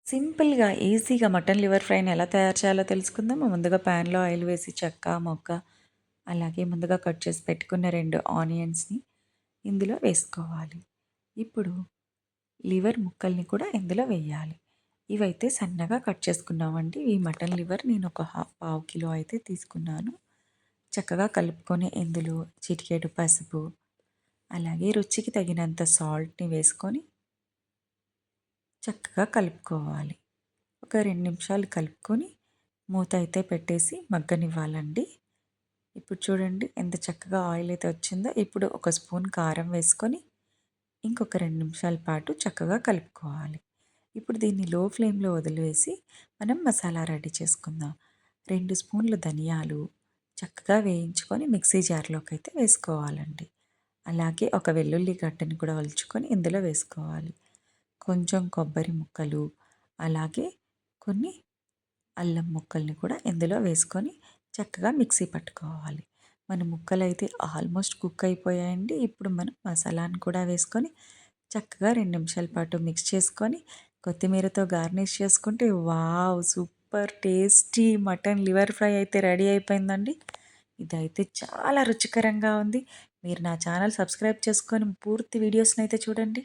సింపుల్‌గా, ఈజీగా mutton liver ఫ్రైని ఎలా తయారు చేయాలో తెలుసుకుందాం. ముందుగా ప్యాన్‌లో ఆయిల్ వేసి చెక్క, మొగ్గ అలాగే ముందుగా కట్ చేసి పెట్టుకున్న 2 ఆనియన్స్‌ని ఇందులో వేసుకోవాలి. ఇప్పుడు లివర్ ముక్కల్ని కూడా ఇందులో వేయాలి. ఇవైతే సన్నగా కట్ చేసుకున్నామండి. ఈ మటన్ లివర్ నేను ఒక పావు కిలో అయితే తీసుకున్నాను. చక్కగా కలుపుకొని ఇందులో చిటికెడు పసుపు, అలాగే రుచికి తగినంత సాల్ట్‌ని వేసుకొని చక్కగా కలుపుకోవాలి. ఒక 2 నిమిషాలు కలుపుకొని మూత అయితే పెట్టేసి మగ్గనివ్వాలండి. ఇప్పుడు చూడండి ఎంత చక్కగా ఆయిల్ అయితే వచ్చిందో. ఇప్పుడు ఒక స్పూన్ కారం వేసుకొని ఇంకొక 2 నిమిషాల పాటు చక్కగా కలుపుకోవాలి. ఇప్పుడు దీన్ని లో ఫ్లేమ్‌లో వదిలివేసి మనం మసాలా రెడీ చేసుకుందాం. 2 స్పూన్లు ధనియాలు చక్కగా వేయించుకొని మిక్సీ జార్‌లోకి అయితే వేసుకోవాలండి. అలాగే ఒక వెల్లుల్లి గడ్డని కూడా ఒలుచుకొని ఇందులో వేసుకోవాలి. కొంచెం కొబ్బరి ముక్కలు, అలాగే కొన్ని అల్లం ముక్కల్ని కూడా ఇందులో వేసుకొని చక్కగా మిక్సీ పట్టుకోవాలి. మన ముక్కలైతే ఆల్మోస్ట్ కుక్ అయిపోయాయండి. ఇప్పుడు మనం మసాలాను కూడా వేసుకొని చక్కగా 2 నిమిషాల పాటు మిక్స్ చేసుకొని కొత్తిమీరతో గార్నిష్ చేసుకుంటే wow! Super tasty mutton liver fry అయితే రెడీ అయిపోయిందండి. ఇదైతే చాలా రుచికరంగా ఉంది. మీరు నా ఛానల్ సబ్స్క్రైబ్ చేసుకొని పూర్తి వీడియోస్‌నైతే చూడండి.